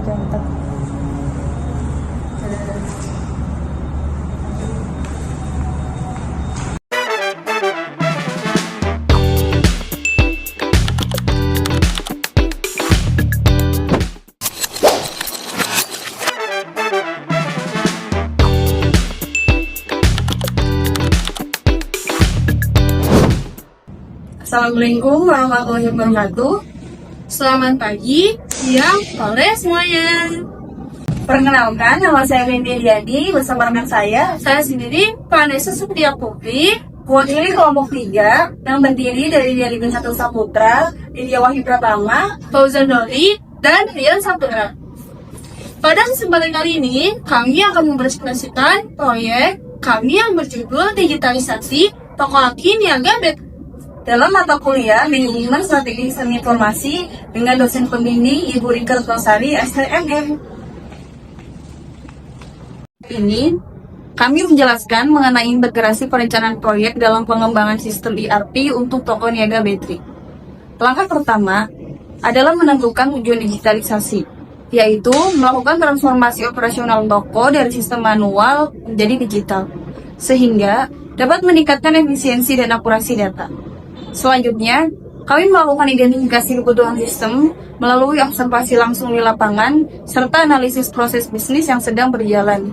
Jantan. Assalamualaikum warahmatullahi wabarakatuh. Selamat pagi, siang, sore semuanya. Perkenalkan, nama saya Windy Diadi bersama rekan saya Sendiri Vanessa Supriya Putri, mewakili kelompok 3 yang terdiri dari Arifin Satu Saputra, Ilya Wahyu Pratama, Fauzan Dori, dan Rian Saputra. Pada kesempatan kali ini, kami akan mempresentasikan proyek kami yang berjudul Digitalisasi Toko Aki Niaga BET. dalam mata kuliah Manajemen Strategi Sistem Informasi dengan dosen pembimbing Ibu Rika Retnosari, STMM. Ini kami menjelaskan mengenai integrasi perencanaan proyek dalam pengembangan sistem ERP untuk toko niaga bateri. Langkah pertama adalah menentukan tujuan digitalisasi, yaitu melakukan transformasi operasional toko dari sistem manual menjadi digital, sehingga dapat meningkatkan efisiensi dan akurasi data. Selanjutnya, kami melakukan identifikasi kebutuhan sistem melalui observasi langsung di lapangan serta analisis proses bisnis yang sedang berjalan,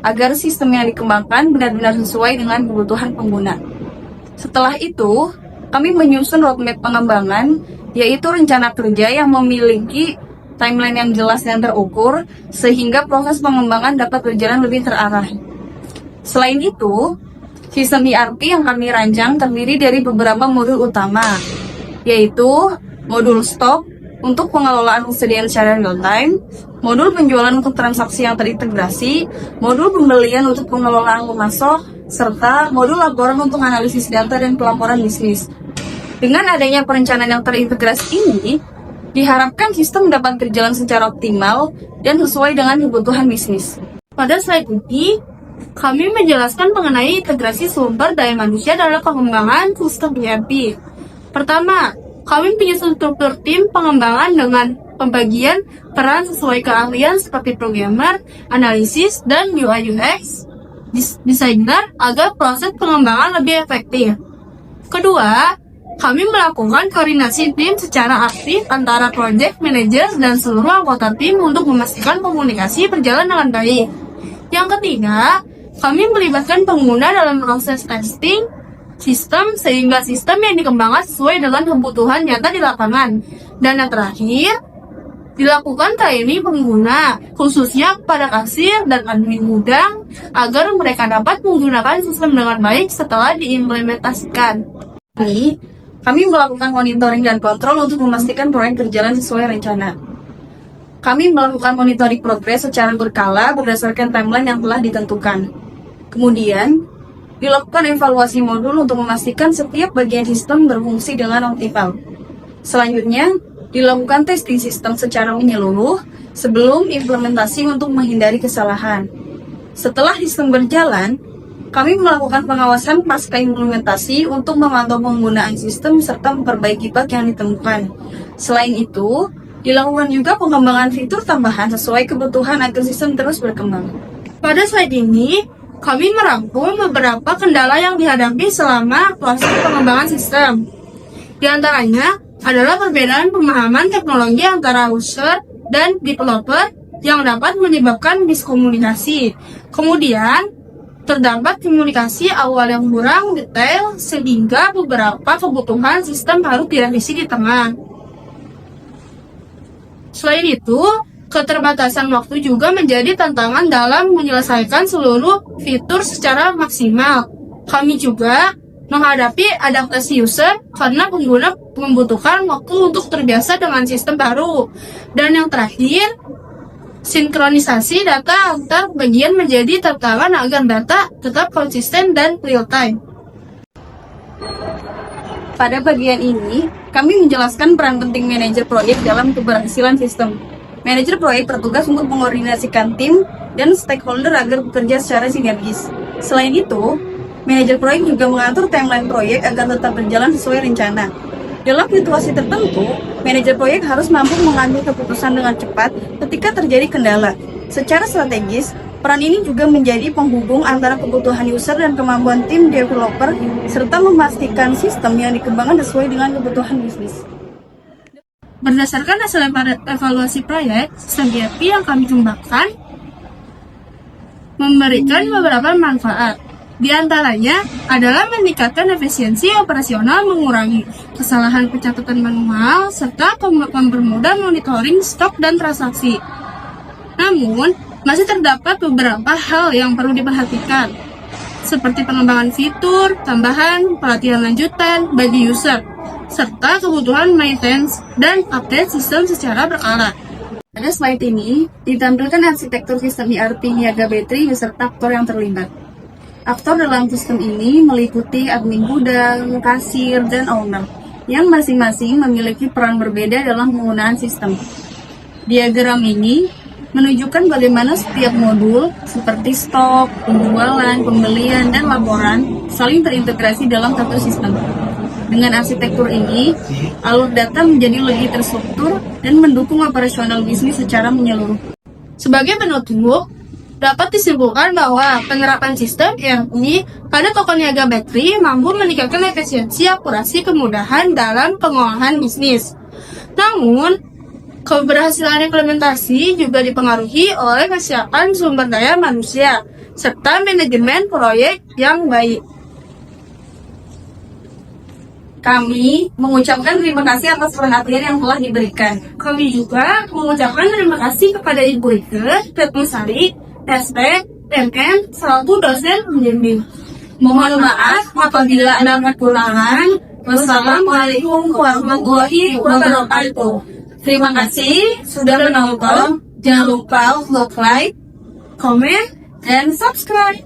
agar sistem yang dikembangkan benar-benar sesuai dengan kebutuhan pengguna. Setelah itu, kami menyusun roadmap pengembangan, yaitu rencana kerja yang memiliki timeline yang jelas dan terukur, sehingga proses pengembangan dapat berjalan lebih terarah. Selain itu, sistem ERP yang kami rancang terdiri dari beberapa modul utama, yaitu modul stok untuk pengelolaan persediaan secara real time, modul penjualan untuk transaksi yang terintegrasi, modul pembelian untuk pengelolaan pemasok, serta modul laporan untuk analisis data dan pelaporan bisnis. Dengan adanya perencanaan yang terintegrasi ini, diharapkan sistem dapat berjalan secara optimal dan sesuai dengan kebutuhan bisnis. Pada slide ini, kami menjelaskan mengenai integrasi sumber daya manusia dalam pengembangan sistem ERP. Pertama, kami menyusun struktur tim pengembangan dengan pembagian peran sesuai keahlian seperti programmer, analisis, dan UI UX designer agar proses pengembangan lebih efektif. Kedua, kami melakukan koordinasi tim secara aktif antara project manager dan seluruh anggota tim untuk memastikan komunikasi berjalan dengan baik. Yang ketiga, kami melibatkan pengguna dalam proses testing sistem sehingga sistem yang dikembangkan sesuai dengan kebutuhan nyata di lapangan. Dan yang terakhir, dilakukan training pengguna, khususnya pada kasir dan admin gudang, agar mereka dapat menggunakan sistem dengan baik setelah diimplementasikan. Ini, kami melakukan monitoring dan kontrol untuk memastikan proyek berjalan sesuai rencana. Kami melakukan monitoring progres secara berkala berdasarkan timeline yang telah ditentukan. Kemudian, dilakukan evaluasi modul untuk memastikan setiap bagian sistem berfungsi dengan optimal. Selanjutnya, dilakukan testing sistem secara menyeluruh sebelum implementasi untuk menghindari kesalahan. Setelah sistem berjalan, kami melakukan pengawasan pasca implementasi untuk memantau penggunaan sistem serta memperbaiki bug yang ditemukan. Selain itu, dilakukan juga pengembangan fitur tambahan sesuai kebutuhan agar sistem terus berkembang. Pada slide ini, kami merangkum beberapa kendala yang dihadapi selama proses pengembangan sistem. Di antaranya adalah perbedaan pemahaman teknologi antara user dan developer yang dapat menyebabkan miskomunikasi. Kemudian, terdapat komunikasi awal yang kurang detail sehingga beberapa kebutuhan sistem harus direvisi di tengah. Selain itu, keterbatasan waktu juga menjadi tantangan dalam menyelesaikan seluruh fitur secara maksimal. Kami juga menghadapi adaptasi user karena pengguna membutuhkan waktu untuk terbiasa dengan sistem baru. Dan yang terakhir, sinkronisasi data antar bagian menjadi tantangan agar data tetap konsisten dan real time. Pada bagian ini, kami menjelaskan peran penting manajer proyek dalam keberhasilan sistem. Manajer proyek bertugas untuk mengkoordinasikan tim dan stakeholder agar bekerja secara sinergis. Selain itu, manajer proyek juga mengatur timeline proyek agar tetap berjalan sesuai rencana. Dalam situasi tertentu, manajer proyek harus mampu mengambil keputusan dengan cepat ketika terjadi kendala. Secara strategis, peran ini juga menjadi penghubung antara kebutuhan user dan kemampuan tim developer, serta memastikan sistem yang dikembangkan sesuai dengan kebutuhan bisnis. Berdasarkan hasil evaluasi proyek, sistem ERP yang kami kembangkan memberikan beberapa manfaat. Di antaranya adalah meningkatkan efisiensi operasional, mengurangi kesalahan pencatatan manual, serta mempermudah monitoring stok dan transaksi. Namun, masih terdapat beberapa hal yang perlu diperhatikan, seperti pengembangan fitur, tambahan, pelatihan lanjutan bagi user, serta kebutuhan maintenance dan update sistem secara berkala. Pada slide ini, ditampilkan arsitektur sistem ERP Niaga Battery beserta aktor yang terlibat. Aktor dalam sistem ini meliputi admin gudang, kasir, dan owner, yang masing-masing memiliki peran berbeda dalam penggunaan sistem. Diagram ini menunjukkan bagaimana setiap modul seperti stok, penjualan, pembelian, dan laporan saling terintegrasi dalam satu sistem. Dengan arsitektur ini, alur data menjadi lebih terstruktur dan mendukung operasional bisnis secara menyeluruh. Sebagai penutup, dapat disimpulkan bahwa penerapan sistem ERP pada toko niaga baterai mampu meningkatkan efisiensi, akurasi, kemudahan dalam pengolahan bisnis. Namun, keberhasilan implementasi juga dipengaruhi oleh kesiapan sumber daya manusia serta manajemen proyek yang baik. Kami mengucapkan terima kasih atas perhatian yang telah diberikan. Kami juga mengucapkan terima kasih kepada Ibu Ike, Retno Sari, SP, MM, selaku dosen pembimbing. Mohon maaf apabila ada kekurangan. Wassalamualaikum warahmatullahi wabarakatuh. Terima kasih sudah menonton. Jangan lupa like, Komen, dan subscribe.